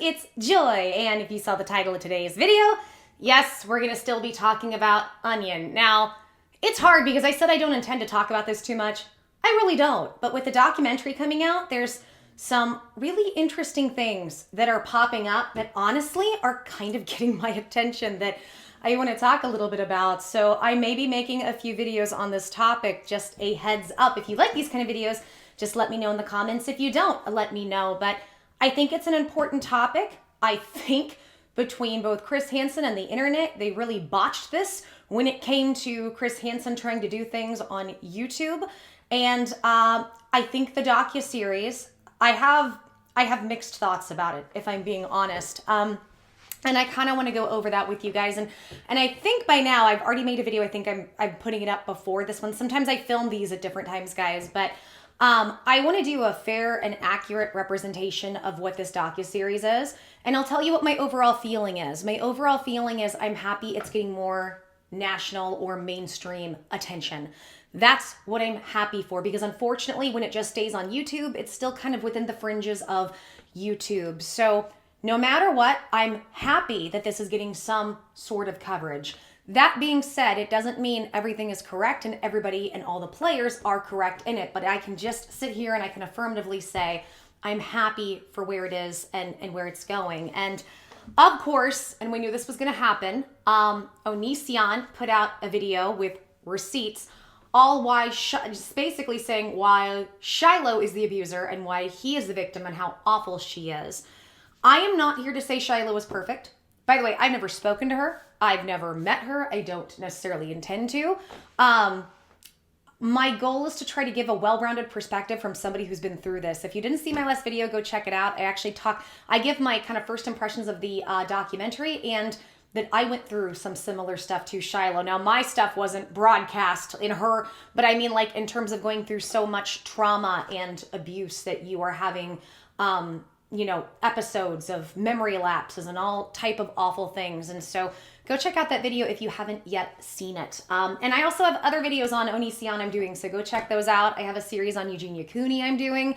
it's Joy, and if you saw the title of today's video, yes, we're gonna still be talking about Onion. Now, it's hard because I said I don't intend to talk about this too much. I really don't, but with the documentary coming out, there's some really interesting things that are popping up that honestly are kind of getting my attention that I want to talk a little bit about. So I may be making a few videos on this topic, just a heads up. If you like these kind of videos, just let me know in the comments. If you don't, let me know. But I think it's an important topic. I think between both Chris Hansen and the internet, they really botched this when it came to Chris Hansen trying to do things on YouTube. And I think the docuseries, I have mixed thoughts about it, if I'm being honest. And I kind of want to go over that with you guys. And I think by now, I've already made a video. I think I'm putting it up before this one. Sometimes I film these at different times, guys. But I want to do a fair and accurate representation of what this docuseries is. And I'll tell you what my overall feeling is. My overall feeling is I'm happy it's getting more national or mainstream attention. That's what I'm happy for, because unfortunately, when it just stays on YouTube, it's still kind of within the fringes of YouTube. So no matter what, I'm happy that this is getting some sort of coverage. That being said, it doesn't mean everything is correct and everybody and all the players are correct in it, but I can just sit here and I can affirmatively say I'm happy for where it is and where it's going. And of course, and we knew this was going to happen, Onision put out a video with receipts, all why, just basically saying why Shiloh is the abuser and why he is the victim and how awful she is. I am not here to say Shiloh is perfect. By the way, I've never spoken to her. I've never met her. I don't necessarily intend to. My goal is to try to give a well-rounded perspective from somebody who's been through this. If you didn't see my last video, go check it out. I give my kind of first impressions of the documentary, and that I went through some similar stuff to Shiloh. Now, my stuff wasn't broadcast in her, but I mean like in terms of going through so much trauma and abuse that you are having, episodes of memory lapses and all type of awful things. And so go check out that video if you haven't yet seen it. And I also have other videos on Onision I'm doing, so go check those out. I have a series on Eugenia Cooney I'm doing.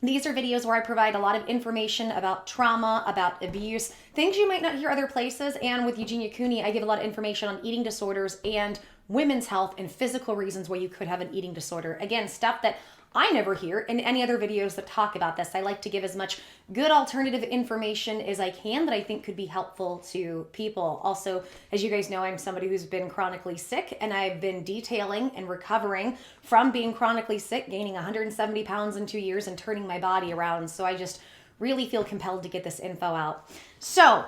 These are videos where I provide a lot of information about trauma, about abuse, things you might not hear other places. And with Eugenia Cooney, I give a lot of information on eating disorders and women's health and physical reasons why you could have an eating disorder. Again, stuff that I never hear in any other videos that talk about this. I like to give as much good alternative information as I can that I think could be helpful to people. Also, as you guys know, I'm somebody who's been chronically sick, and I've been detailing and recovering from being chronically sick, gaining 170 pounds in 2 years and turning my body around. So I just really feel compelled to get this info out. So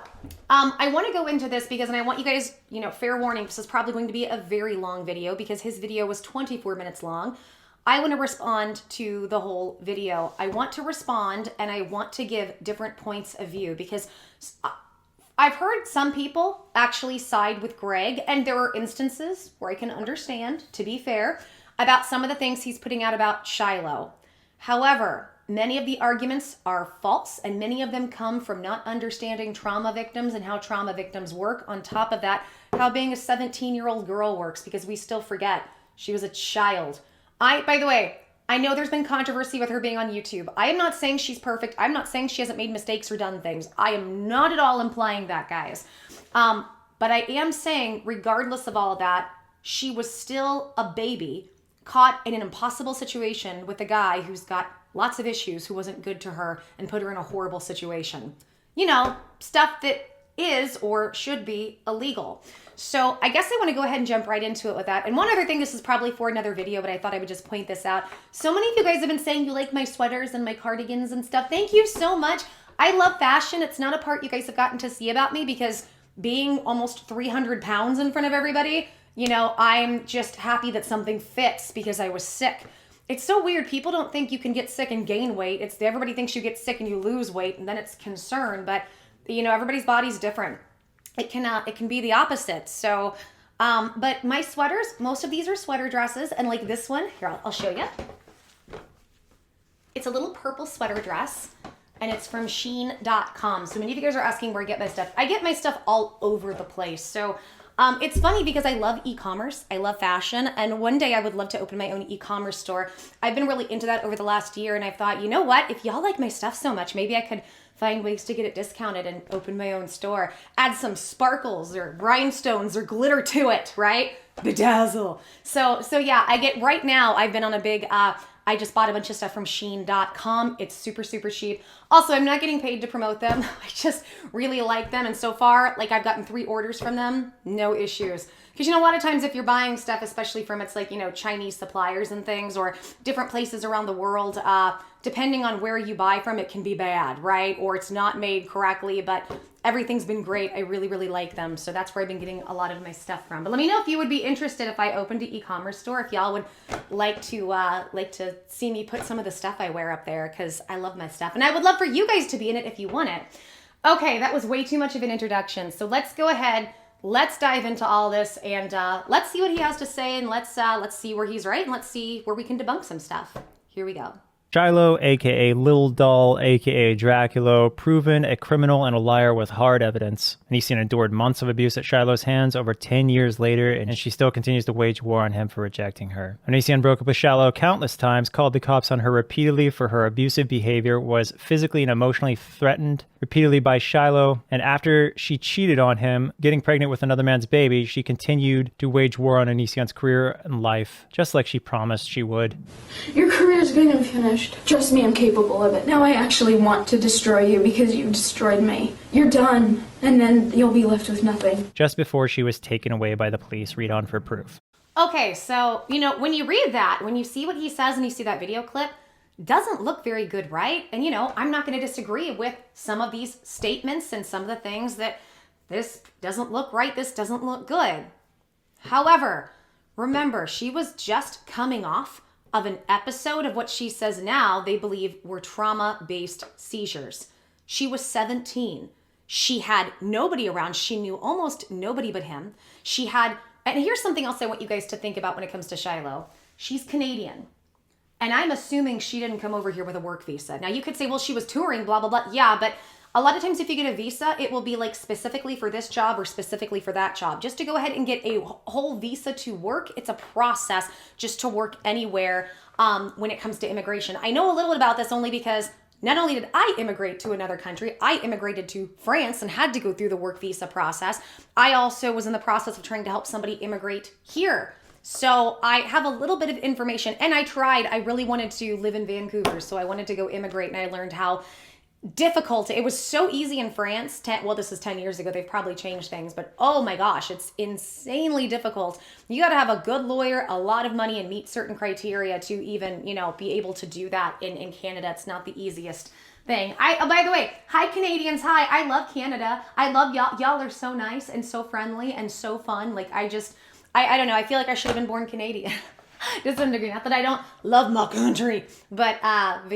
I want to go into this because, and I want you guys, fair warning, this is probably going to be a very long video because his video was 24 minutes long. I want to respond to the whole video. I want to respond and I want to give different points of view because I've heard some people actually side with Greg, and there are instances where I can understand, to be fair, about some of the things he's putting out about Shiloh. However, many of the arguments are false, and many of them come from not understanding trauma victims and how trauma victims work. On top of that, how being a 17-year-old girl works, because we still forget she was a child. By the way, I know there's been controversy with her being on YouTube. I am not saying she's perfect. I'm not saying she hasn't made mistakes or done things. I am not at all implying that, guys. But I am saying, regardless of all of that, she was still a baby caught in an impossible situation with a guy who's got lots of issues, who wasn't good to her and put her in a horrible situation. Stuff that is or should be illegal. So I guess I want to go ahead and jump right into it with that. And one other thing, this is probably for another video, but I thought I would just point this out. So many of you guys have been saying you like my sweaters and my cardigans and stuff. Thank you so much. I love fashion. It's not a part you guys have gotten to see about me because being almost 300 pounds in front of everybody, I'm just happy that something fits because I was sick. It's so weird. People don't think you can get sick and gain weight. Everybody thinks you get sick and you lose weight, and then it's concern. But everybody's body's different. It can be the opposite. So, but my sweaters, most of these are sweater dresses, and like this one, here, I'll show you. It's a little purple sweater dress, and it's from Shein.com. So many of you guys are asking where I get my stuff. I get my stuff all over the place. So It's funny because I love e-commerce. I love fashion. And one day I would love to open my own e-commerce store. I've been really into that over the last year. And I thought, you know what? If y'all like my stuff so much, maybe I could find ways to get it discounted and open my own store. Add some sparkles or rhinestones or glitter to it, right? Bedazzle. So yeah, right now, I've been on a big, I just bought a bunch of stuff from Shein.com. It's super, super cheap. Also, I'm not getting paid to promote them. I just really like them. And so far, like I've gotten 3 orders from them. No issues. Because, a lot of times if you're buying stuff, especially from it's like, Chinese suppliers and things or different places around the world, depending on where you buy from, it can be bad, right? Or it's not made correctly, but everything's been great. I really, really like them. So that's where I've been getting a lot of my stuff from. But let me know if you would be interested if I opened an e-commerce store, if y'all would like to see me put some of the stuff I wear up there, because I love my stuff. And I would love for you guys to be in it if you want it. Okay, that was way too much of an introduction. So let's go ahead. Let's dive into all this and let's see what he has to say, and let's see where he's right, and let's see where we can debunk some stuff. Here we go. Shiloh, aka Lil Doll, aka Dracula, proven a criminal and a liar with hard evidence. Onision endured months of abuse at Shiloh's hands over 10 years later, and she still continues to wage war on him for rejecting her. Onision broke up with Shiloh countless times, called the cops on her repeatedly for her abusive behavior, was physically and emotionally threatened repeatedly by Shiloh, and after she cheated on him, getting pregnant with another man's baby, she continued to wage war on Onision's career and life, just like she promised she would. Your career's going to be finished. Trust me, I'm capable of it. Now I actually want to destroy you because you've destroyed me. You're done, and then you'll be left with nothing. Just before she was taken away by the police, read on for proof. Okay, so, when you read that, when you see what he says and you see that video clip, doesn't look very good, right? And, I'm not going to disagree with some of these statements and some of the things that this doesn't look right, this doesn't look good. However, remember, she was just coming off of an episode of what she says now they believe were trauma-based seizures. She was 17. She had nobody around. She knew almost nobody but him. And here's something else I want you guys to think about when it comes to Shiloh. She's Canadian. And I'm assuming she didn't come over here with a work visa. Now you could say, well, she was touring, blah, blah, blah. Yeah, but a lot of times if you get a visa, it will be like specifically for this job or specifically for that job. Just to go ahead and get a whole visa to work, it's a process just to work anywhere when it comes to immigration. I know a little bit about this only because not only did I immigrate to another country, I immigrated to France and had to go through the work visa process. I also was in the process of trying to help somebody immigrate here. So I have a little bit of information, and I really wanted to live in Vancouver, so I wanted to go immigrate, and I learned how difficult. It was so easy in France. This is 10 years ago. They've probably changed things, but oh my gosh, it's insanely difficult. You got to have a good lawyer, a lot of money, and meet certain criteria to even, be able to do that in Canada. It's not the easiest thing. By the way, hi Canadians. Hi. I love Canada. I love y'all. Y'all are so nice and so friendly and so fun. Like I don't know. I feel like I should have been born Canadian to some degree. Not that I don't love my country, but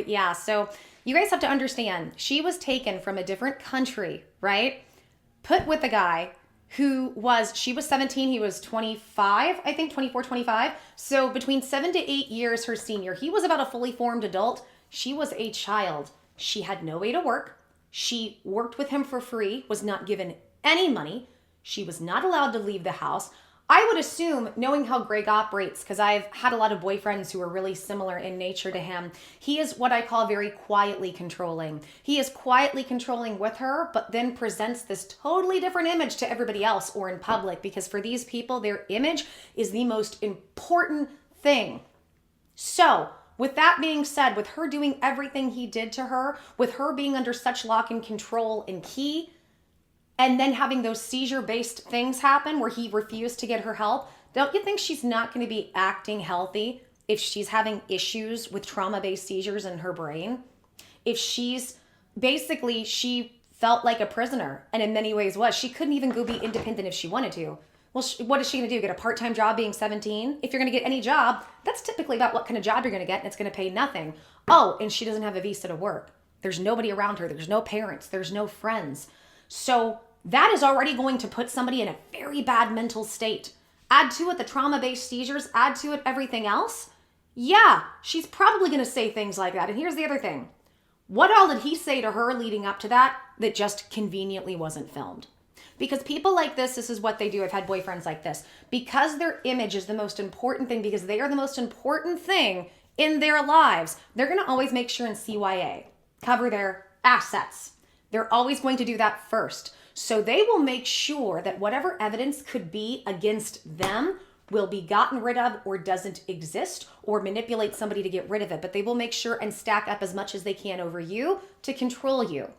yeah, so you guys have to understand, she was taken from a different country, right? Put with a guy she was 17, he was 25, I think 24, 25. So between 7 to 8 years her senior, he was about a fully formed adult. She was a child. She had no way to work. She worked with him for free, was not given any money. She was not allowed to leave the house. I would assume, knowing how Greg operates, because I've had a lot of boyfriends who are really similar in nature to him, he is what I call very quietly controlling. He is quietly controlling with her, but then presents this totally different image to everybody else or in public, because for these people, their image is the most important thing. So, with that being said, with her doing everything he did to her, with her being under such lock and control and key, and then having those seizure-based things happen where he refused to get her help, don't you think she's not going to be acting healthy if she's having issues with trauma-based seizures in her brain? If she felt like a prisoner, and in many ways was. She couldn't even go be independent if she wanted to. Well, what is she going to do? Get a part-time job being 17? If you're going to get any job, that's typically about what kind of job you're going to get, and it's going to pay nothing. Oh, and she doesn't have a visa to work. There's nobody around her. There's no parents. There's no friends. So that is already going to put somebody in a very bad mental state. Add to it the trauma-based seizures, add to it everything else. Yeah, she's probably going to say things like that. And here's the other thing. What all did he say to her leading up to that just conveniently wasn't filmed? Because people like this is what they do. I've had boyfriends like this. Because their image is the most important thing, because they are the most important thing in their lives, they're going to always make sure and CYA, cover their assets. They're always going to do that first. So they will make sure that whatever evidence could be against them will be gotten rid of or doesn't exist, or manipulate somebody to get rid of it. But they will make sure and stack up as much as they can over you to control you.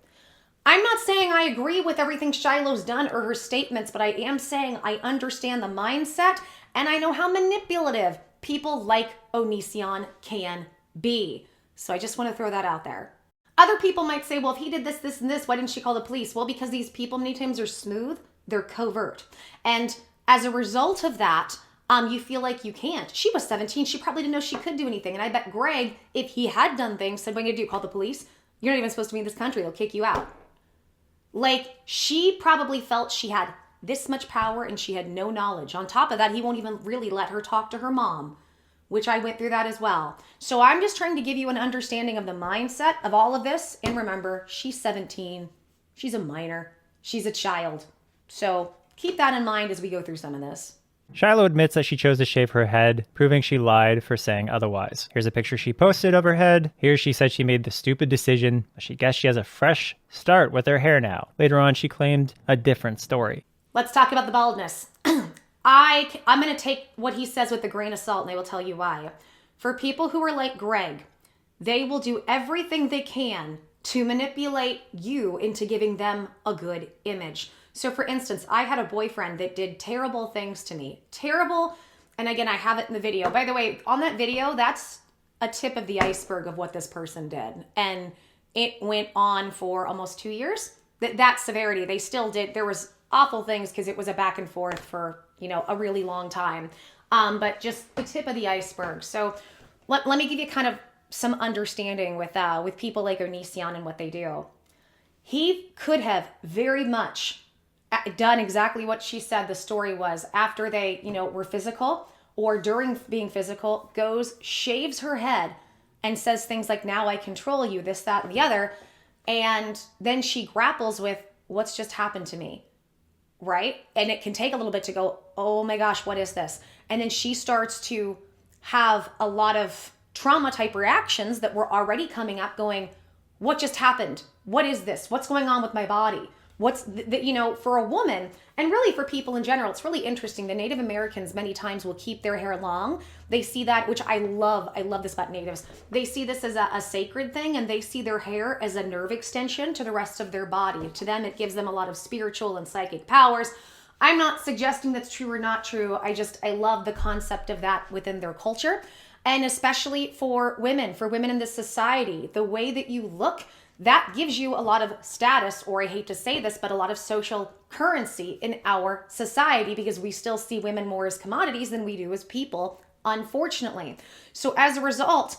I'm not saying I agree with everything Shiloh's done or her statements, but I am saying I understand the mindset and I know how manipulative people like Onision can be. So I just want to throw that out there. Other people might say, well, if he did this, this, and this, why didn't she call the police? Well, because these people many times are smooth, they're covert. And as a result of that, you feel like you can't. She was 17. She probably didn't know she could do anything. And I bet Greg, if he had done things, said, what are you going to do? Call the police? You're not even supposed to be in this country. They'll kick you out. Like, she probably felt she had this much power and she had no knowledge. On top of that, he won't even really let her talk to her mom, which I went through that as well. So I'm just trying to give you an understanding of the mindset of all of this. And remember, she's 17. She's a minor. She's a child. So keep that in mind as we go through some of this. Shiloh admits that she chose to shave her head, proving she lied for saying otherwise. Here's a picture she posted of her head. Here she said she made the stupid decision, but she guessed she has a fresh start with her hair now. Later on, she claimed a different story. Let's talk about the baldness. I'm going to take what he says with a grain of salt, and I will tell you why. For people who are like Greg, they will do everything they can to manipulate you into giving them a good image. So for instance, I had a boyfriend that did terrible things to me. Terrible. And again, I have it in the video. By the way, on that video, that's a tip of the iceberg of what this person did. And it went on for almost 2 years. That severity, they still did. There was awful things because it was a back and forth for, a really long time. But just the tip of the iceberg. So let me give you kind of some understanding with people like Onision and what they do. He could have very much done exactly what she said the story was. After they, were physical or during being physical, goes, shaves her head and says things like, now I control you, this, that, and the other. And then she grapples with what's just happened to me, right? And it can take a little bit to go, oh my gosh, what is this? And then she starts to have a lot of trauma type reactions that were already coming up going, what just happened? What is this? What's going on with my body? What's, for a woman, and really for people in general, it's really interesting. The Native Americans many times will keep their hair long. They see that, which I love this about natives. They see this as a sacred thing, and they see their hair as a nerve extension to the rest of their body. To them, it gives them a lot of spiritual and psychic powers. I'm not suggesting that's true or not true. I love the concept of that within their culture. And especially for women in this society, the way that you look, that gives you a lot of status, or I hate to say this, but a lot of social currency in our society, because we still see women more as commodities than we do as people, unfortunately. So as a result,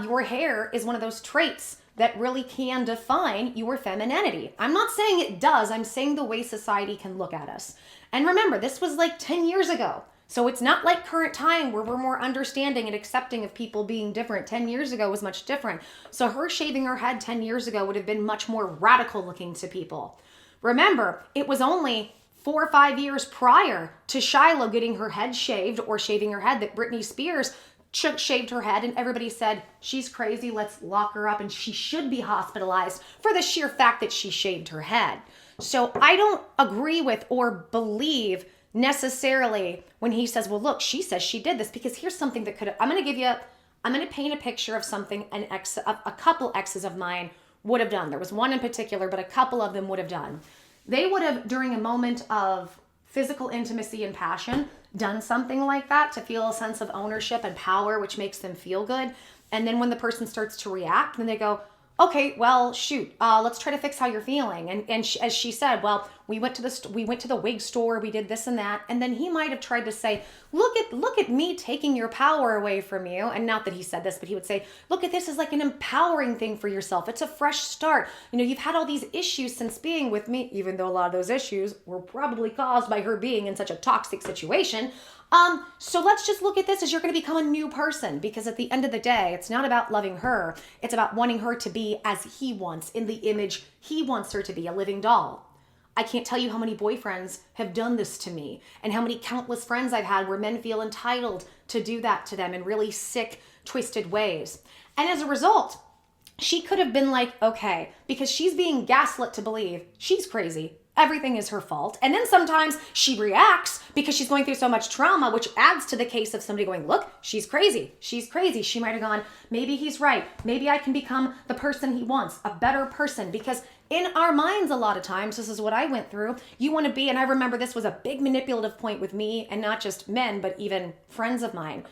your hair is one of those traits that really can define your femininity. I'm not saying it does. I'm saying the way society can look at us. And remember, this was like 10 years ago. So it's not like current time where we're more understanding and accepting of people being different. 10 years ago was much different. So her shaving her head 10 years ago would have been much more radical looking to people. Remember, it was only 4 or 5 years prior to Shiloh getting her head shaved or shaving her head that Britney Spears shaved her head, and everybody said, she's crazy, let's lock her up, and she should be hospitalized for the sheer fact that she shaved her head. So I don't agree with or believe necessarily when he says, well, look, she says she did this, because here's something that I'm going to paint a picture of something a couple exes of mine would have done. There was one in particular, but a couple of them would have done. They would have, during a moment of physical intimacy and passion, done something like that to feel a sense of ownership and power, which makes them feel good. And then when the person starts to react, then they go, okay, well, shoot, let's try to fix how you're feeling. And as she said, well, we went to the wig store, we did this and that. And then he might have tried to say, look at me taking your power away from you. And not that he said this, but he would say, look at this as like an empowering thing for yourself. It's a fresh start. You've had all these issues since being with me, even though a lot of those issues were probably caused by her being in such a toxic situation. So let's just look at this as you're going to become a new person, because at the end of the day, it's not about loving her. It's about wanting her to be as he wants, in the image he wants her to be, a living doll. I can't tell you how many boyfriends have done this to me and how many countless friends I've had where men feel entitled to do that to them in really sick, twisted ways. And as a result, she could have been like, okay, because she's being gaslit to believe she's crazy. Everything is her fault. And then sometimes she reacts because she's going through so much trauma, which adds to the case of somebody going, look, she's crazy. She's crazy. She might have gone, maybe he's right. Maybe I can become the person he wants, a better person. Because in our minds, a lot of times, this is what I went through. You want to be, and I remember this was a big manipulative point with me, and not just men, but even friends of mine.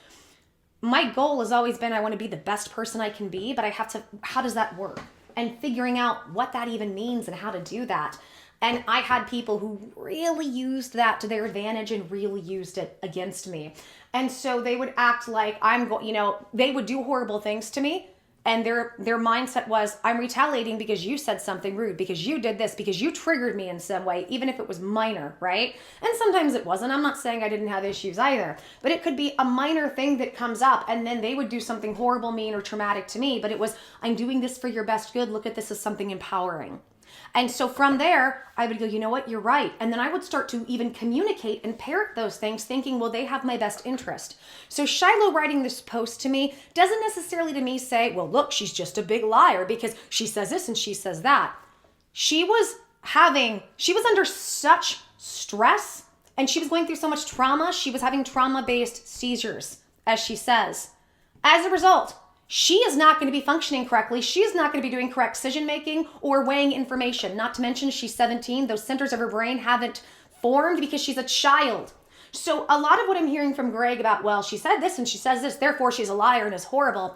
My goal has always been, I want to be the best person I can be, but I have to, how does that work? And figuring out what that even means and how to do that. And I had people who really used that to their advantage and really used it against me. And so they would act like they would do horrible things to me. And their mindset was, I'm retaliating because you said something rude, because you did this, because you triggered me in some way, even if it was minor, right? And sometimes it wasn't. I'm not saying I didn't have issues either, but it could be a minor thing that comes up, and then they would do something horrible, mean, or traumatic to me, but it was, I'm doing this for your best good. Look at this as something empowering. And so from there, I would go, you know what, you're right. And then I would start to even communicate and parrot those things thinking, well, they have my best interest. So Shiloh writing this post to me doesn't necessarily to me say, well, look, she's just a big liar because she says this and she says that. She was under such stress and she was going through so much trauma. She was having trauma-based seizures, as she says. As a result, she is not going to be functioning correctly. She is not going to be doing correct decision-making or weighing information. Not to mention she's 17. Those centers of her brain haven't formed because she's a child. So a lot of what I'm hearing from Greg about, well, she said this and she says this, therefore she's a liar and is horrible.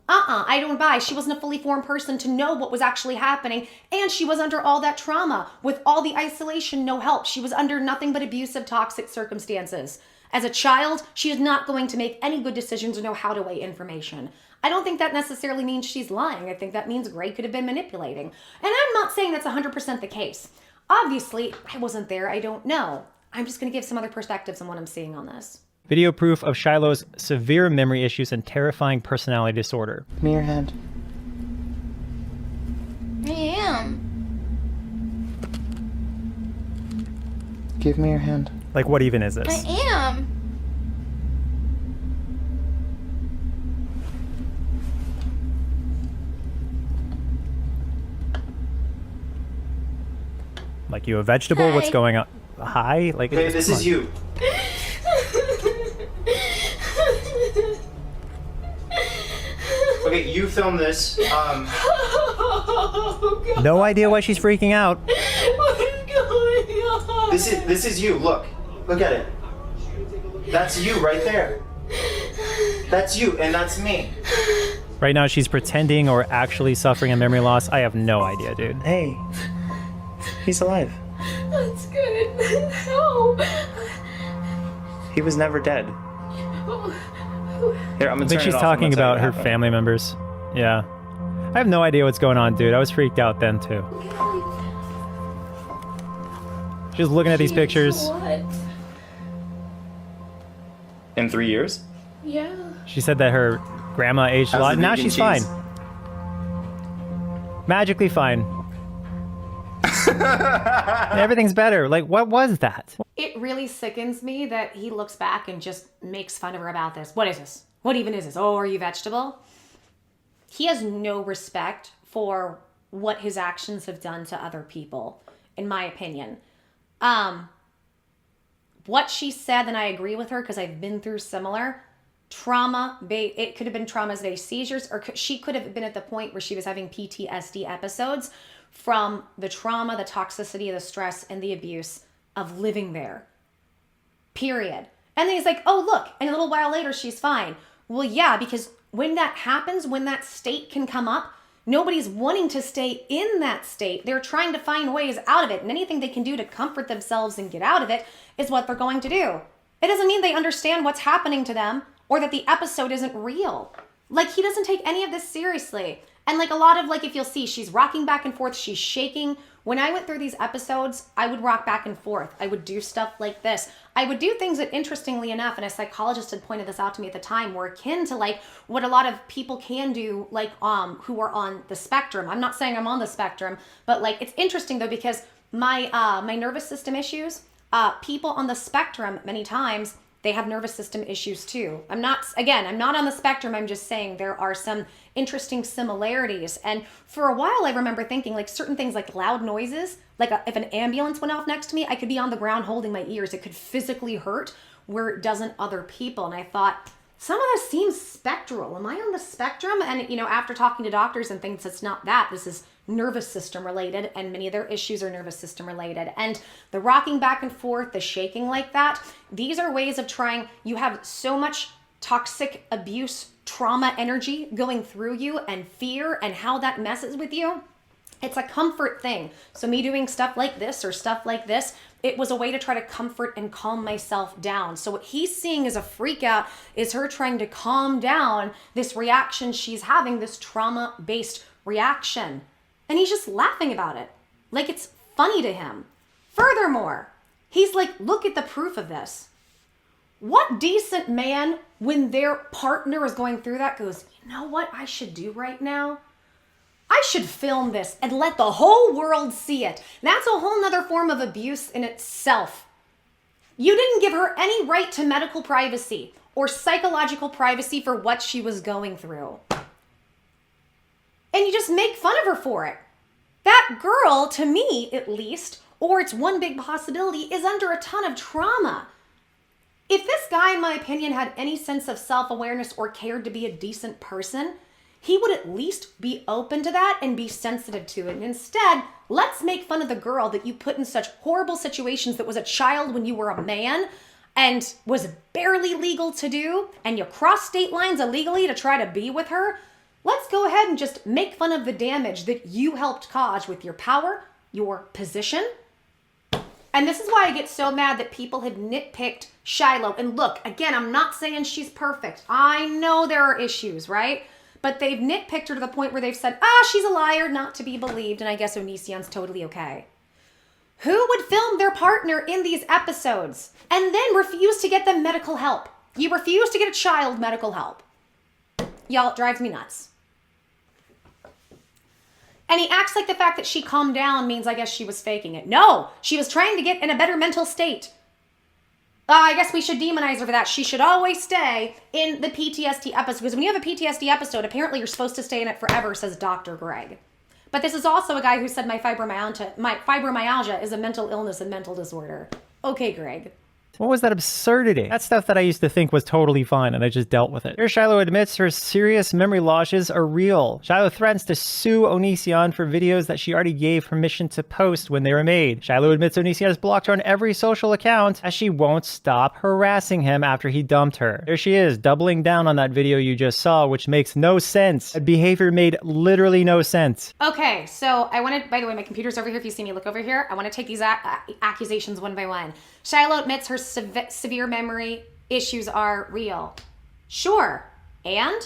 I don't buy. She wasn't a fully formed person to know what was actually happening. And she was under all that trauma with all the isolation, no help. She was under nothing but abusive, toxic circumstances. As a child, she is not going to make any good decisions or know how to weigh information. I don't think that necessarily means she's lying. I think that means Greg could have been manipulating. And I'm not saying that's 100% the case. Obviously, I wasn't there. I don't know. I'm just going to give some other perspectives on what I'm seeing on this. Video proof of Shiloh's severe memory issues and terrifying personality disorder. Give me your hand. I am. Give me your hand. Like, what even is this? I am. Like, you a vegetable? Hi. What's going on? Hi? Like, Hey, this is you. Okay, you film this. Oh, God. No idea why she's freaking out. What is going on? This is you. Look at it. That's you right there. That's you, and that's me. Right now, she's pretending or actually suffering a memory loss. I have no idea, dude. Hey, he's alive. That's good. No. He was never dead. Here, I'm gonna I think turn she's it off. talking I'm gonna tell you about what her happened. family members. Yeah. I have no idea what's going on, dude. I was freaked out then, too. Just looking at these pictures. What? In 3 years? Yeah. She said that her grandma aged a How's lot. the Now vegan she's cheese? fine. Magically fine. Everything's better. Like, what was that? It really sickens me that he looks back and just makes fun of her about this. What is this? What even is this? Oh, are you vegetable? He has no respect for what his actions have done to other people, in my opinion. What she said, and I agree with her because I've been through similar trauma. It could have been trauma-based seizures, or she could have been at the point where she was having PTSD episodes from the trauma, the toxicity, the stress, and the abuse of living there. Period. And then he's like, oh, look, and a little while later, she's fine. Well, yeah, because when that happens, when that state can come up, nobody's wanting to stay in that state. They're trying to find ways out of it. And anything they can do to comfort themselves and get out of it is what they're going to do. It doesn't mean they understand what's happening to them or that the episode isn't real. Like, he doesn't take any of this seriously. And like a lot of, like, if you'll see, she's rocking back and forth, she's shaking. When I went through these episodes, I would rock back and forth. I would do stuff like this. I would do things that, interestingly enough, and a psychologist had pointed this out to me at the time, were akin to like what a lot of people can do, like who are on the spectrum. I'm not saying I'm on the spectrum, but like it's interesting though, because my nervous system issues, people on the spectrum, many times, they have nervous system issues too. I'm not on the spectrum. I'm just saying there are some interesting similarities. And for a while, I remember thinking like certain things like loud noises, like if an ambulance went off next to me, I could be on the ground holding my ears. It could physically hurt where it doesn't other people. And I thought, some of this seems spectral. Am I on the spectrum? And, after talking to doctors and things, it's not that. This is nervous system related, and many of their issues are nervous system related. And the rocking back and forth, the shaking like that, these are ways of trying. You have so much toxic abuse, trauma energy going through you, and fear, and how that messes with you. It's a comfort thing. So me doing stuff like this or stuff like this, it was a way to try to comfort and calm myself down. So what he's seeing as a freak out is her trying to calm down this reaction she's having, this trauma-based reaction. And he's just laughing about it. Like it's funny to him. Furthermore, he's like, look at the proof of this. What decent man, when their partner is going through that, goes, you know what I should do right now? I should film this and let the whole world see it. That's a whole nother form of abuse in itself. You didn't give her any right to medical privacy or psychological privacy for what she was going through. And you just make fun of her for it. That girl, to me at least, or it's one big possibility, is under a ton of trauma. If this guy, in my opinion, had any sense of self-awareness or cared to be a decent person, he would at least be open to that and be sensitive to it. And instead, let's make fun of the girl that you put in such horrible situations, that was a child when you were a man and was barely legal to do, and you crossed state lines illegally to try to be with her. Let's go ahead and just make fun of the damage that you helped cause with your power, your position. And this is why I get so mad that people have nitpicked Shiloh. And look, again, I'm not saying she's perfect. I know there are issues, right? But they've nitpicked her to the point where they've said, she's a liar, not to be believed. And I guess Onision's totally okay. Who would film their partner in these episodes and then refuse to get them medical help? You refuse to get a child medical help. Y'all, it drives me nuts. And he acts like the fact that she calmed down means, I guess, she was faking it. No, she was trying to get in a better mental state. I guess we should demonize her for that. She should always stay in the PTSD episode. Because when you have a PTSD episode, apparently you're supposed to stay in it forever, says Dr. Greg. But this is also a guy who said my fibromyalgia is a mental illness and mental disorder. Okay, Greg. What was that absurdity? That's stuff that I used to think was totally fine, and I just dealt with it. Here, Shiloh admits her serious memory losses are real. Shiloh threatens to sue Onision for videos that she already gave permission to post when they were made. Shiloh admits Onision has blocked her on every social account, as she won't stop harassing him after he dumped her. There she is, doubling down on that video you just saw, which makes no sense. That behavior made literally no sense. Okay, so I wanted, by the way, my computer's over here. If you see me look over here, I want to take these accusations one by one. Shiloh admits her severe memory issues are real. Sure. And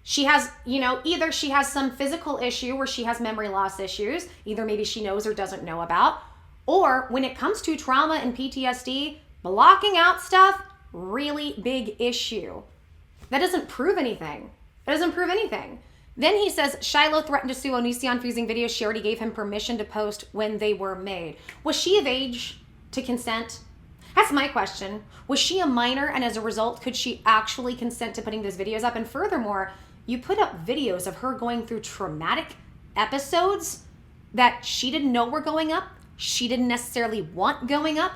she has, either she has some physical issue where she has memory loss issues, either maybe she knows or doesn't know about, or when it comes to trauma and PTSD, blocking out stuff, really big issue. That doesn't prove anything. It doesn't prove anything. Then he says Shiloh threatened to sue Onision for using videos she already gave him permission to post when they were made. Was she of age to consent? That's my question. Was she a minor, and as a result, could she actually consent to putting those videos up? And furthermore, you put up videos of her going through traumatic episodes that she didn't know were going up, she didn't necessarily want going up.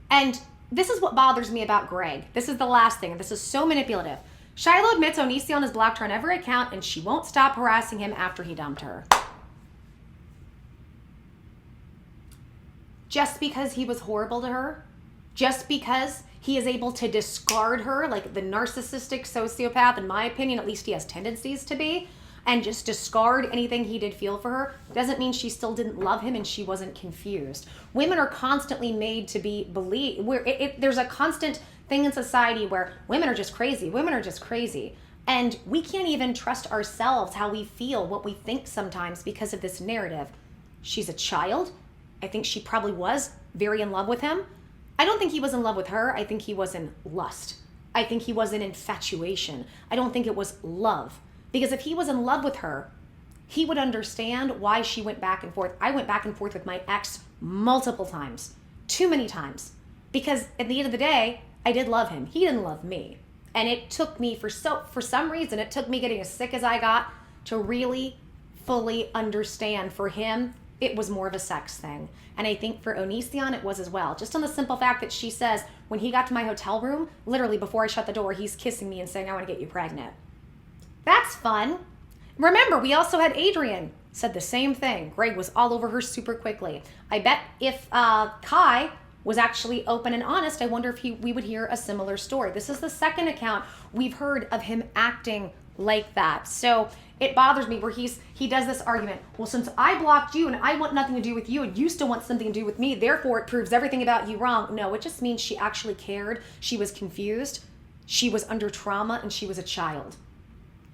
And this is what bothers me about Greg. This is the last thing, and this is so manipulative. Shiloh admits Onision has blocked her on every account, and she won't stop harassing him after he dumped her. Just because he was horrible to her? Just because he is able to discard her like the narcissistic sociopath, in my opinion, at least he has tendencies to be, and just discard anything he did feel for her, doesn't mean she still didn't love him and she wasn't confused. Women are constantly made to be believed. There's a constant thing in society where women are just crazy. Women are just crazy. And we can't even trust ourselves, how we feel, what we think sometimes because of this narrative. She's a child. I think she probably was very in love with him. I don't think he was in love with her. I think he was in lust. I think he was in infatuation. I don't think it was love. Because if he was in love with her, he would understand why she went back and forth. I went back and forth with my ex multiple times, too many times, because at the end of the day, I did love him. He didn't love me. And it took me, for some reason, it took me getting as sick as I got to really fully understand for him, it was more of a sex thing. And I think for Onision, it was as well. Just on the simple fact that she says, when he got to my hotel room, literally before I shut the door, he's kissing me and saying, I want to get you pregnant. That's fun. Remember, we also had Adrian said the same thing. Greg was all over her super quickly. I bet if Kai was actually open and honest, I wonder if we would hear a similar story. This is the second account we've heard of him acting like that. So it bothers me where he does this argument. Well, since I blocked you and I want nothing to do with you and you still want something to do with me, therefore it proves everything about you wrong. No, it just means she actually cared. She was confused. She was under trauma and she was a child.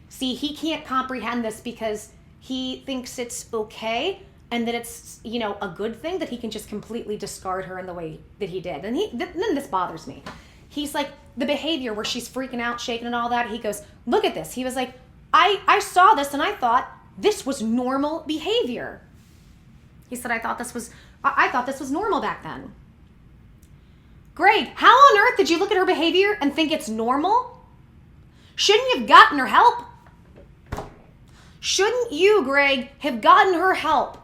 See, he can't comprehend this because he thinks it's okay and that it's, you know, a good thing that he can just completely discard her in the way that he did. And then this bothers me. He's like, the behavior where she's freaking out, shaking and all that, he goes, look at this. He was like, I saw this and I thought this was normal behavior. He said, I thought this was normal back then. Greg, how on earth did you look at her behavior and think it's normal? Shouldn't you have gotten her help? Shouldn't you, Greg, have gotten her help?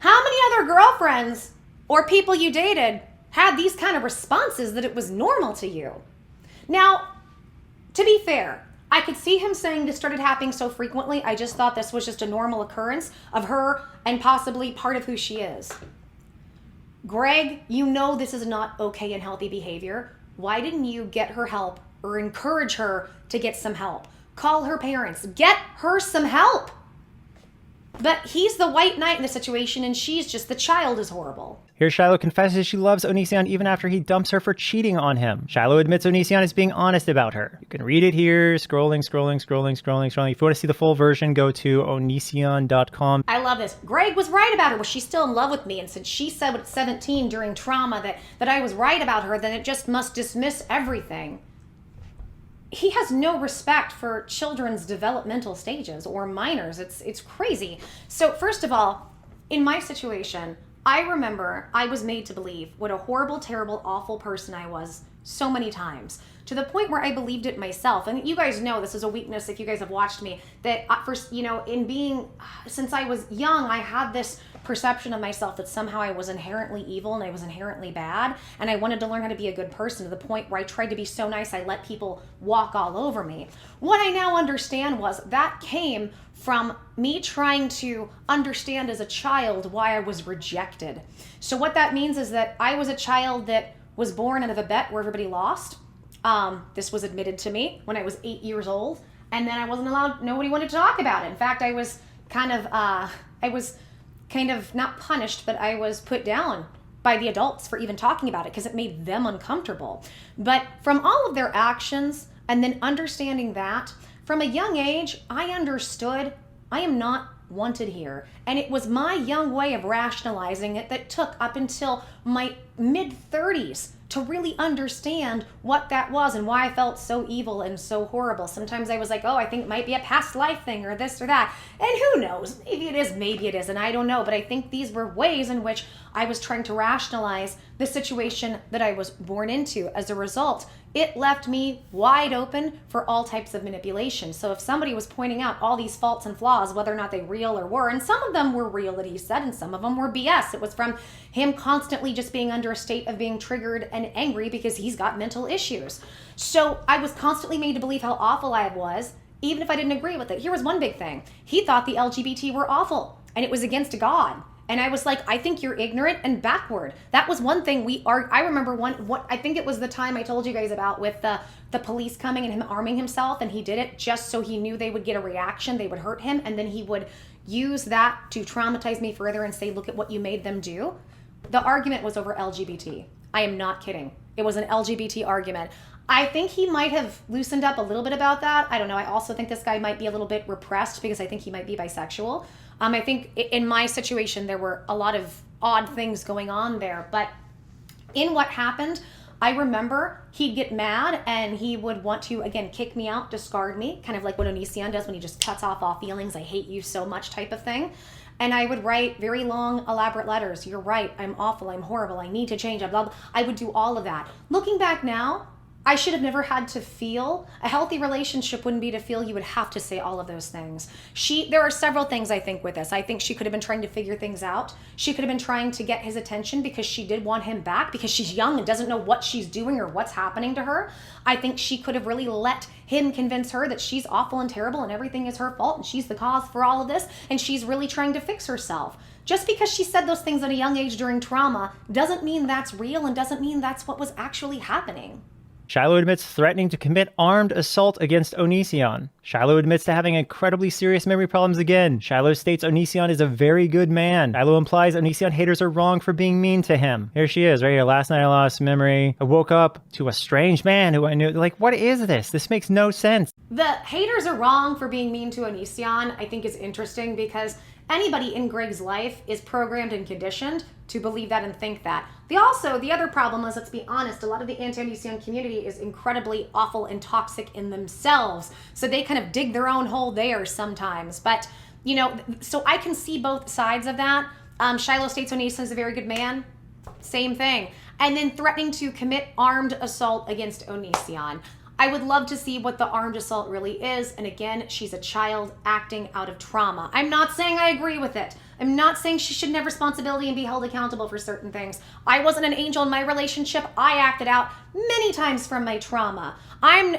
How many other girlfriends or people you dated had these kind of responses that it was normal to you? Now, to be fair, I could see him saying this started happening so frequently, I just thought this was just a normal occurrence of her and possibly part of who she is. Greg, you know this is not okay and healthy behavior. Why didn't you get her help or encourage her to get some help? Call her parents. Get her some help. But he's the white knight in the situation and she's just, the child is horrible. Here, Shiloh confesses she loves Onision even after he dumps her for cheating on him. Shiloh admits Onision is being honest about her. You can read it here, scrolling. If you want to see the full version, go to onision.com. I love this. Greg was right about her. Was she still in love with me? And since she said at 17 during trauma that I was right about her, then it just must dismiss everything. He has no respect for children's developmental stages or minors. It's crazy. So first of all, in my situation, I remember I was made to believe what a horrible, terrible, awful person I was so many times, to the point where I believed it myself. And you guys know this is a weakness if you guys have watched me, that first, you know, since I was young, I had this perception of myself that somehow I was inherently evil and I was inherently bad, and I wanted to learn how to be a good person, to the point where I tried to be so nice I let people walk all over me. What I now understand was that came from me trying to understand as a child why I was rejected. So what that means is that I was a child that was born out of a bet where everybody lost. This was admitted to me when I was 8 years old, and then I wasn't allowed, nobody wanted to talk about it. In fact, I was kind of not punished, but I was put down by the adults for even talking about it because it made them uncomfortable. But from all of their actions and then understanding that, from a young age, I understood I am not wanted here. And it was my young way of rationalizing it that took up until my mid-30s to really understand what that was and why I felt so evil and so horrible. Sometimes I was like, oh, I think it might be a past life thing or this or that. And who knows? Maybe it is, maybe it isn't. I don't know. But I think these were ways in which I was trying to rationalize the situation that I was born into. As a result, it left me wide open for all types of manipulation. So if somebody was pointing out all these faults and flaws, whether or not they real or were, and some of them were real that he said, and some of them were BS. It was from him constantly just being under a state of being triggered and angry because he's got mental issues. So I was constantly made to believe how awful I was, even if I didn't agree with it. Here was one big thing. He thought the LGBT were awful, and it was against God. And I was like, I think you're ignorant and backward. That was one thing I remember I think it was the time I told you guys about with the police coming and him arming himself, and he did it just so he knew they would get a reaction, they would hurt him, and then he would use that to traumatize me further and say, look at what you made them do. The argument was over LGBT. I am not kidding. It was an LGBT argument. I think he might have loosened up a little bit about that. I don't know. I also think this guy might be a little bit repressed because I think he might be bisexual. I think in my situation, there were a lot of odd things going on there. But in what happened, I remember he'd get mad and he would want to, again, kick me out, discard me, kind of like what Onision does when he just cuts off all feelings, I hate you so much type of thing. And I would write very long, elaborate letters. You're right, I'm awful, I'm horrible, I need to change, blah, blah. I would do all of that. Looking back now, I should have never had to feel. A healthy relationship wouldn't be to feel you would have to say all of those things. There are several things I think with this. I think she could have been trying to figure things out. She could have been trying to get his attention because she did want him back, because she's young and doesn't know what she's doing or what's happening to her. I think she could have really let him convince her that she's awful and terrible and everything is her fault and she's the cause for all of this and she's really trying to fix herself. Just because she said those things at a young age during trauma doesn't mean that's real and doesn't mean that's what was actually happening. Shiloh admits threatening to commit armed assault against Onision. Shiloh admits to having incredibly serious memory problems again. Shiloh states Onision is a very good man. Shiloh implies Onision haters are wrong for being mean to him. Here she is, right here. Last night I lost memory. I woke up to a strange man who I knew. Like, what is this? This makes no sense. The haters are wrong for being mean to Onision, I think is interesting because anybody in Greg's life is programmed and conditioned to believe that and think that. The other problem is, let's be honest, a lot of the anti-Onision community is incredibly awful and toxic in themselves. So they kind of dig their own hole there sometimes. But, you know, so I can see both sides of that. Shiloh states Onision is a very good man. Same thing. And then threatening to commit armed assault against Onision. I would love to see what the armed assault really is. And again, she's a child acting out of trauma. I'm not saying I agree with it. I'm not saying she shouldn't have responsibility and be held accountable for certain things. I wasn't an angel in my relationship. I acted out many times from my trauma. I'm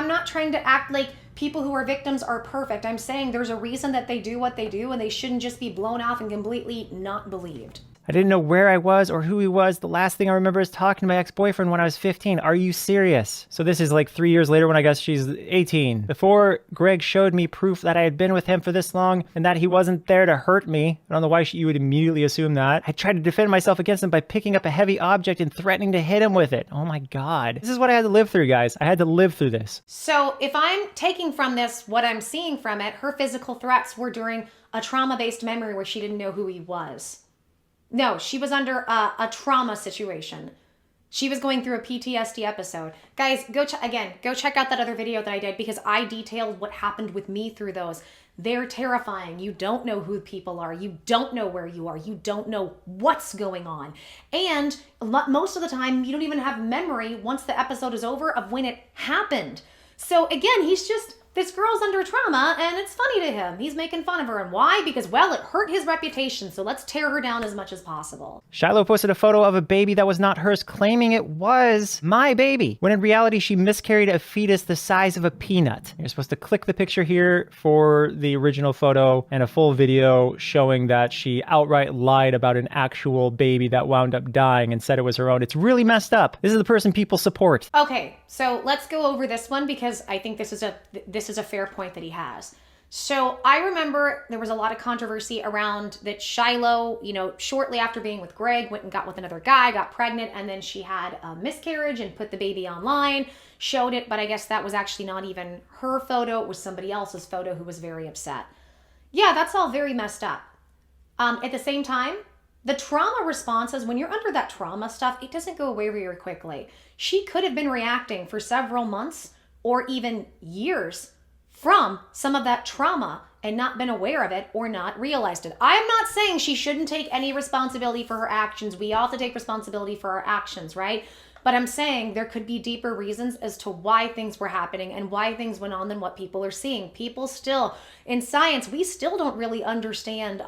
not trying to act like people who are victims are perfect. I'm saying there's a reason that they do what they do and they shouldn't just be blown off and completely not believed. I didn't know where I was or who he was. The last thing I remember is talking to my ex-boyfriend when I was 15. Are you serious? So this is like 3 years later when I guess she's 18. Before Greg showed me proof that I had been with him for this long and that he wasn't there to hurt me. I don't know why you would immediately assume that. I tried to defend myself against him by picking up a heavy object and threatening to hit him with it. Oh my God. This is what I had to live through, guys. I had to live through this. So if I'm taking from this what I'm seeing from it, her physical threats were during a trauma-based memory where she didn't know who he was. No, she was under a trauma situation. She was going through a PTSD episode. Guys, go check out that other video that I did because I detailed what happened with me through those. They're terrifying. You don't know who people are. You don't know where you are. You don't know what's going on. And most of the time, you don't even have memory once the episode is over of when it happened. So again, this girl's under trauma and it's funny to him. He's making fun of her. And why? Because, well, it hurt his reputation. So let's tear her down as much as possible. Shiloh posted a photo of a baby that was not hers, claiming it was my baby, when in reality she miscarried a fetus the size of a peanut. You're supposed to click the picture here for the original photo and a full video showing that she outright lied about an actual baby that wound up dying and said it was her own. It's really messed up. This is the person people support. Okay, so let's go over this one because I think this is a fair point that he has. So I remember there was a lot of controversy around that Shiloh, shortly after being with Greg, went and got with another guy, got pregnant, and then she had a miscarriage and put the baby online, showed it, but I guess that was actually not even her photo. It was somebody else's photo who was very upset. Yeah, that's all very messed up. At the same time, the trauma responses, when you're under that trauma stuff, it doesn't go away very quickly. She could have been reacting for several months or even years from some of that trauma and not been aware of it or not realized it. I'm not saying she shouldn't take any responsibility for her actions. We all have to take responsibility for our actions, right? But I'm saying there could be deeper reasons as to why things were happening and why things went on than what people are seeing. People still, in science, we still don't really understand,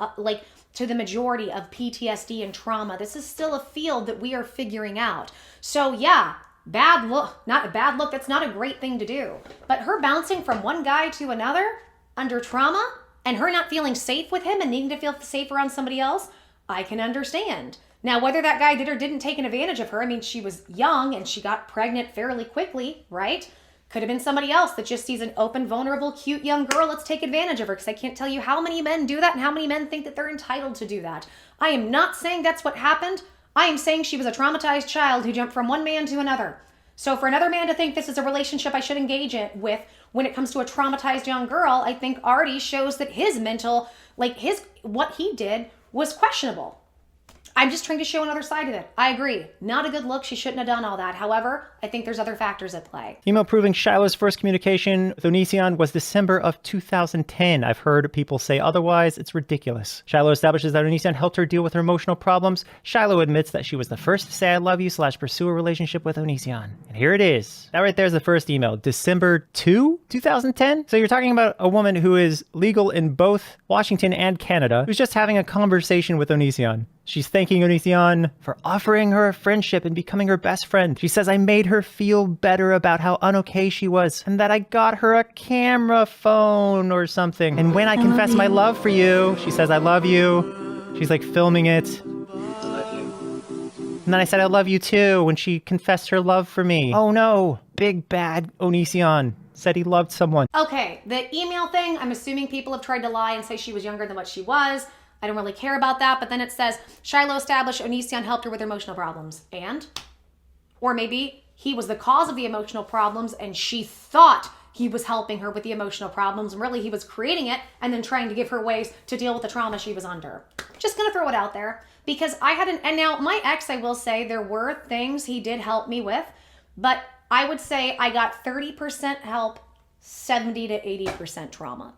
to the majority of PTSD and trauma. This is still a field that we are figuring out. So yeah, not a bad look, that's not a great thing to do. But her bouncing from one guy to another under trauma and her not feeling safe with him and needing to feel safe around somebody else, I can understand. Now, whether that guy did or didn't take an advantage of her, I mean, she was young and she got pregnant fairly quickly, right? Could have been somebody else that just sees an open, vulnerable, cute young girl. Let's take advantage of her, because I can't tell you how many men do that and how many men think that they're entitled to do that. I am not saying that's what happened. I am saying she was a traumatized child who jumped from one man to another. So for another man to think this is a relationship I should engage in with when it comes to a traumatized young girl, I think already shows that his mental, what he did was questionable. I'm just trying to show another side of it. I agree. Not a good look. She shouldn't have done all that. However, I think there's other factors at play. Email proving Shiloh's first communication with Onision was December of 2010. I've heard people say otherwise. It's ridiculous. Shiloh establishes that Onision helped her deal with her emotional problems. Shiloh admits that she was the first to say I love you / pursue a relationship with Onision. And here it is. That right there is the first email. December 2, 2010? So you're talking about a woman who is legal in both Washington and Canada, who's just having a conversation with Onision. She's thanking Onision for offering her a friendship and becoming her best friend. She says, I made her feel better about how unokay she was and that I got her a camera phone or something. And when I confess my love for you, she says, I love you. She's like filming it. I love you. And then I said, I love you too, when she confessed her love for me. Oh no, big bad Onision said he loved someone. Okay, the email thing, I'm assuming people have tried to lie and say she was younger than what she was. I don't really care about that, but then it says, Shiloh established Onision helped her with her emotional problems. And? Or maybe he was the cause of the emotional problems and she thought he was helping her with the emotional problems, and really he was creating it and then trying to give her ways to deal with the trauma she was under. Just gonna throw it out there, because I had and now my ex, I will say, there were things he did help me with, but I would say I got 30% help, 70 to 80% trauma.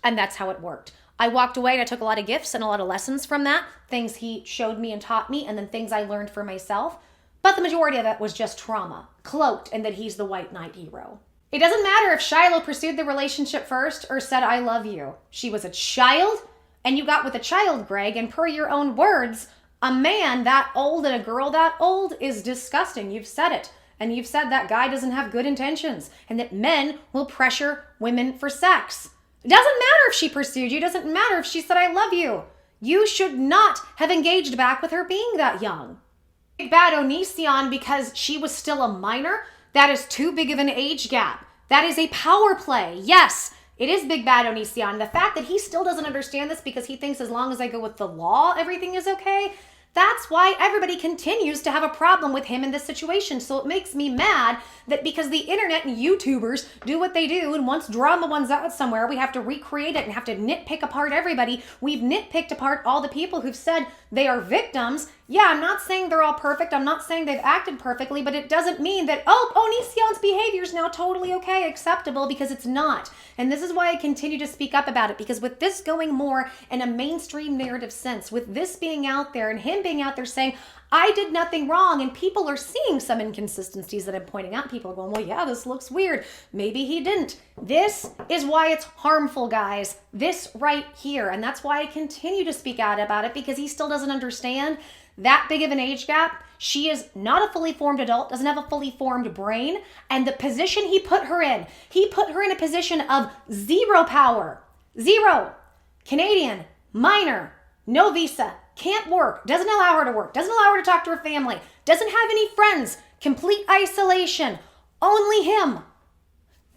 And that's how it worked. I walked away and I took a lot of gifts and a lot of lessons from that, things he showed me and taught me, and then things I learned for myself. But the majority of it was just trauma, cloaked in that he's the white knight hero. It doesn't matter if Shiloh pursued the relationship first or said, I love you. She was a child, and you got with a child, Greg, and per your own words, a man that old and a girl that old is disgusting. You've said it. And you've said that guy doesn't have good intentions and that men will pressure women for sex. It doesn't matter if she pursued you. It doesn't matter if she said, I love you. You should not have engaged back with her being that young. Big bad Onision because she was still a minor. That is too big of an age gap. That is a power play. Yes, it is big bad Onision. The fact that he still doesn't understand this because he thinks as long as I go with the law, everything is okay. That's why everybody continues to have a problem with him in this situation. So it makes me mad that because the internet and YouTubers do what they do, and once drama one's out somewhere, we have to recreate it and have to nitpick apart everybody. We've nitpicked apart all the people who've said they are victims. Yeah, I'm not saying they're all perfect. I'm not saying they've acted perfectly, but it doesn't mean that, Onision's behavior is now totally okay, acceptable, because it's not. And this is why I continue to speak up about it, because with this going more in a mainstream narrative sense, with this being out there and him being out there saying, I did nothing wrong, and people are seeing some inconsistencies that I'm pointing out. People are going, well, yeah, this looks weird. Maybe he didn't. This is why it's harmful, guys. This right here. And that's why I continue to speak out about it, because he still doesn't understand that big of an age gap. She is not a fully formed adult, doesn't have a fully formed brain. And the position he put her in a position of zero power. Zero. Canadian, minor, no visa, can't work, doesn't allow her to work, doesn't allow her to talk to her family, doesn't have any friends, complete isolation, only him.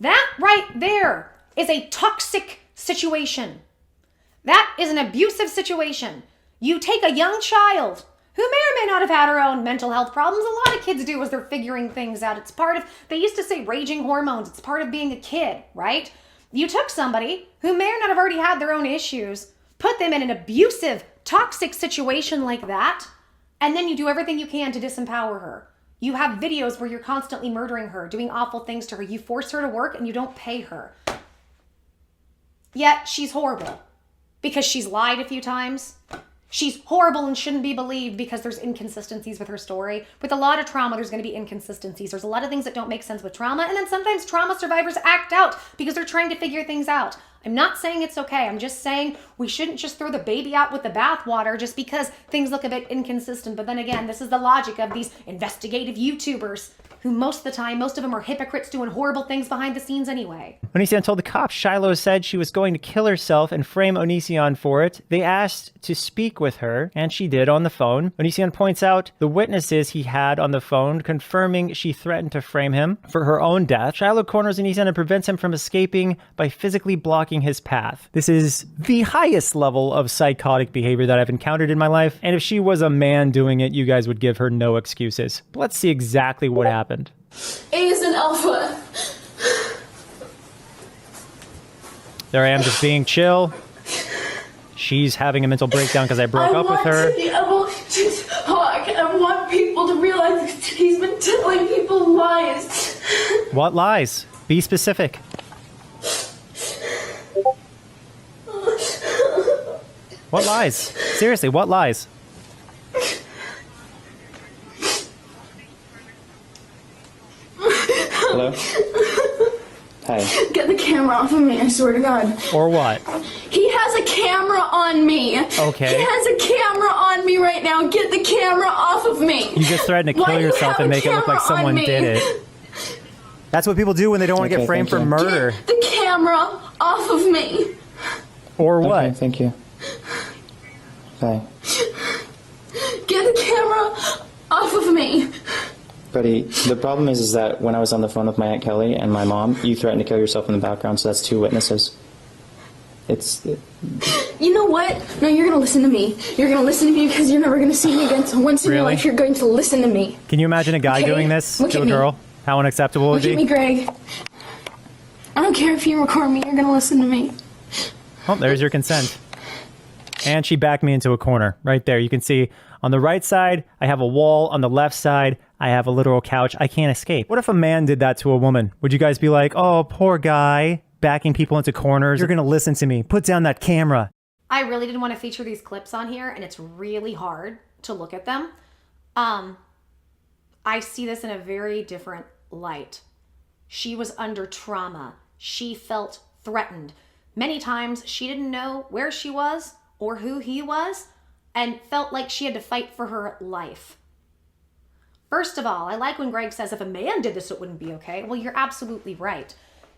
That right there is a toxic situation. That is an abusive situation. You take a young child who may or may not have had her own mental health problems. A lot of kids do as they're figuring things out. It's part of, they used to say raging hormones. It's part of being a kid, right? You took somebody who may or not have already had their own issues, put them in an abusive, toxic situation like that, and then you do everything you can to disempower her. You have videos where you're constantly murdering her, doing awful things to her. You force her to work and you don't pay her. Yet she's horrible because she's lied a few times. She's horrible and shouldn't be believed because there's inconsistencies with her story. With a lot of trauma, there's going to be inconsistencies. There's a lot of things that don't make sense with trauma. And then sometimes trauma survivors act out because they're trying to figure things out. I'm not saying it's okay. I'm just saying we shouldn't just throw the baby out with the bathwater just because things look a bit inconsistent. But then again, this is the logic of these investigative YouTubers who most of the time, most of them are hypocrites doing horrible things behind the scenes anyway. Onision told the cops Shiloh said she was going to kill herself and frame Onision for it. They asked to speak with her, and she did on the phone. Onision points out the witnesses he had on the phone confirming she threatened to frame him for her own death. Shiloh corners Onision and prevents him from escaping by physically blocking his path. This is the highest level of psychotic behavior that I've encountered in my life, and if she was a man doing it, you guys would give her no excuses. But let's see exactly what happened. A is an alpha. There I am just being chill. She's having a mental breakdown because I broke up with her. I want to be able to talk. I want people to realize that he's been telling people lies. What lies? Be specific. What lies? Seriously, what lies? Hello? Hi. Get the camera off of me, I swear to God. Or what? He has a camera on me. Okay. He has a camera on me right now. Get the camera off of me. You just threatened to Why kill do you yourself have and a make it look like camera on someone me? did it. That's what people do when they don't want to Okay, get framed for thank you. murder. Get the camera off of me. Or what? Okay, thank you. Bye. Get the camera off of me. Buddy, the problem is that when I was on the phone with my Aunt Kelly and my mom, you threatened to kill yourself in the background, so that's 2 witnesses. You know what? No, you're gonna listen to me. You're gonna listen to me because you're never gonna see me again. So once in your Really? life, you're going to listen to me. Can you imagine a guy Okay, doing this look to at a me. girl? How unacceptable would Look at me, be? Greg. I don't care if you record me. You're gonna listen to me. Oh, there's your consent. And she backed me into a corner. Right there. You can see on the right side, I have a wall. On the left side, I have a literal couch. I can't escape. What if a man did that to a woman? Would you guys be like, oh, poor guy, backing people into corners? You're going to listen to me. Put down that camera. I really didn't want to feature these clips on here, and it's really hard to look at them. I see this in a very different light. She was under trauma. She felt threatened. Many times she didn't know where she was or who he was and felt like she had to fight for her life. First of all, I like when Greg says if a man did this, it wouldn't be okay. Well, you're absolutely right.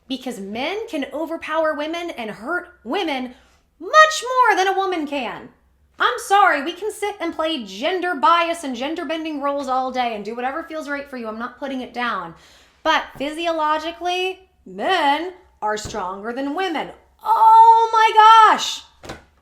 Because men can overpower women and hurt women much more than a woman can. I'm sorry, we can sit and play gender bias and gender bending roles all day and do whatever feels right for you. I'm not putting it down. But physiologically, men are stronger than women. Oh my gosh!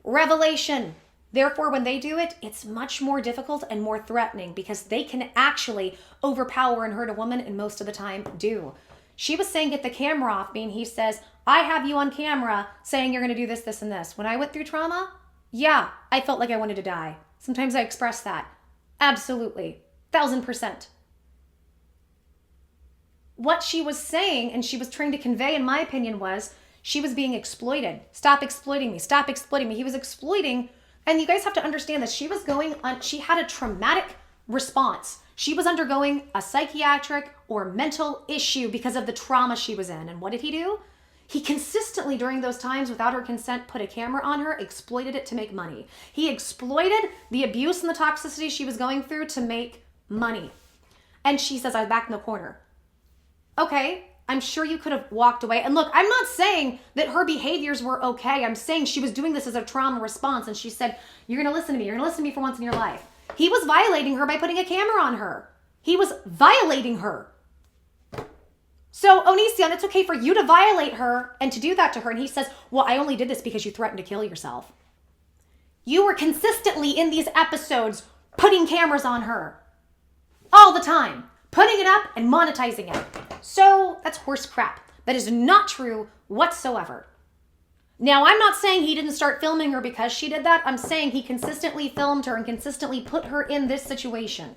Revelation. Therefore, when they do it, it's much more difficult and more threatening because they can actually overpower and hurt a woman, and most of the time do. She was saying, get the camera off me, and he says, I have you on camera saying you're going to do this, this, and this. When I went through trauma, yeah, I felt like I wanted to die. Sometimes I express that. Absolutely. 1000%. What she was saying, and she was trying to convey, in my opinion, was she was being exploited. Stop exploiting me. Stop exploiting me. He was exploiting. And you guys have to understand that she had a traumatic response. She was undergoing a psychiatric or mental issue because of the trauma she was in. And what did he do? He consistently, during those times, without her consent, put a camera on her, exploited it to make money. He exploited the abuse and the toxicity she was going through to make money. And she says, I'm back in the corner. Okay, I'm sure you could have walked away. And look, I'm not saying that her behaviors were okay. I'm saying she was doing this as a trauma response. And she said, you're going to listen to me. You're going to listen to me for once in your life. He was violating her by putting a camera on her. He was violating her. So, Onision, it's okay for you to violate her and to do that to her. And he says, well, I only did this because you threatened to kill yourself. You were consistently in these episodes putting cameras on her. All the time. Putting it up and monetizing it. So, that's horse crap. That is not true whatsoever. Now, I'm not saying he didn't start filming her because she did that. I'm saying he consistently filmed her and consistently put her in this situation.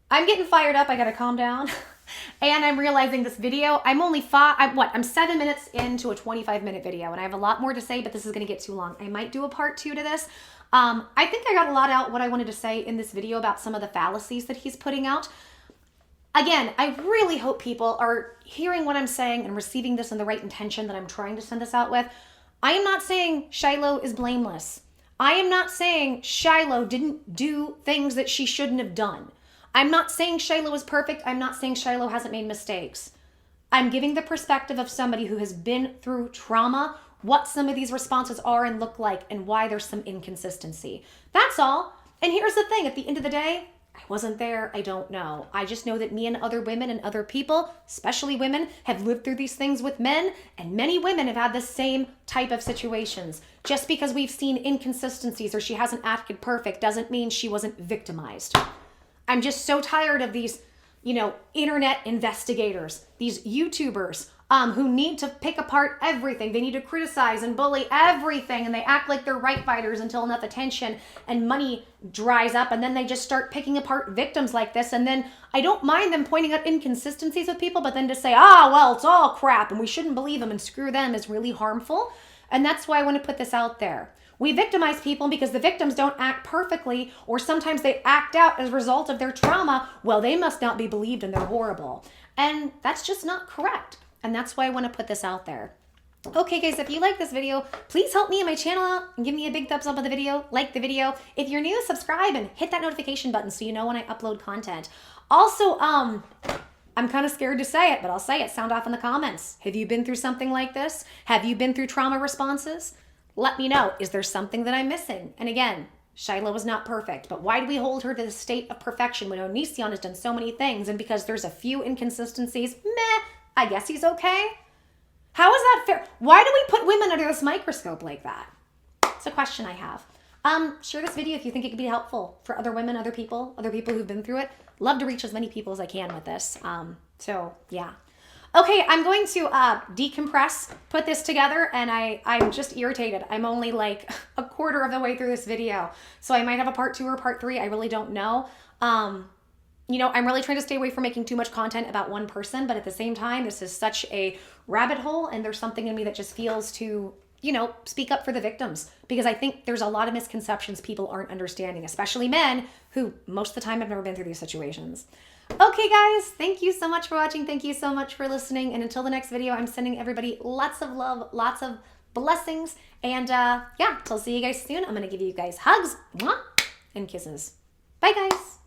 I'm getting fired up. I gotta calm down. And I'm realizing this video, I'm 7 minutes into a 25-minute video, and I have a lot more to say, but this is gonna get too long. I might do a part 2 to this. I think I got a lot out what I wanted to say in this video about some of the fallacies that he's putting out. Again, I really hope people are hearing what I'm saying and receiving this in the right intention that I'm trying to send this out with. I am not saying Shiloh is blameless. I am not saying Shiloh didn't do things that she shouldn't have done. I'm not saying Shiloh is perfect. I'm not saying Shiloh hasn't made mistakes. I'm giving the perspective of somebody who has been through trauma, what some of these responses are and look like, and why there's some inconsistency. That's all. And here's the thing, at the end of the day, I wasn't there, I don't know. I just know that me and other women and other people, especially women, have lived through these things with men, and many women have had the same type of situations. Just because we've seen inconsistencies or she hasn't acted perfect doesn't mean she wasn't victimized. I'm just so tired of these, internet investigators, these YouTubers, who need to pick apart everything. They need to criticize and bully everything, and they act like they're right fighters until enough attention and money dries up, and then they just start picking apart victims like this. And then I don't mind them pointing out inconsistencies with people, but then to say, well, it's all crap and we shouldn't believe them and screw them is really harmful. And that's why I want to put this out there. We victimize people because the victims don't act perfectly, or sometimes they act out as a result of their trauma. Well, they must not be believed and they're horrible. And that's just not correct. And that's why I want to put this out there. Okay, guys, if you like this video, please help me and my channel out and give me a big thumbs up on the video, like the video. If you're new, subscribe and hit that notification button so you know when I upload content. Also, I'm kind of scared to say it, but I'll say it. Sound off in the comments. Have you been through something like this? Have you been through trauma responses? Let me know. Is there something that I'm missing? And again, Shiloh was not perfect, but why do we hold her to the state of perfection when Onision has done so many things? And because there's a few inconsistencies, meh, I guess he's okay. How is that fair? Why do we put women under this microscope like that? It's a question I have. Share this video if you think it could be helpful for other women, other people who've been through it. Love to reach as many people as I can with this. So yeah. Okay, I'm going to decompress, put this together, and I'm just irritated. I'm only like a quarter of the way through this video. So I might have a part 2 or part 3. I really don't know. You know, I'm really trying to stay away from making too much content about one person, but at the same time, this is such a rabbit hole, and there's something in me that just feels to, you know, speak up for the victims, because I think there's a lot of misconceptions people aren't understanding, especially men who most of the time have never been through these situations. Okay, guys, thank you so much for watching. Thank you so much for listening. And until the next video, I'm sending everybody lots of love, lots of blessings. And yeah, till see you guys soon. I'm going to give you guys hugs, mwah, and kisses. Bye, guys.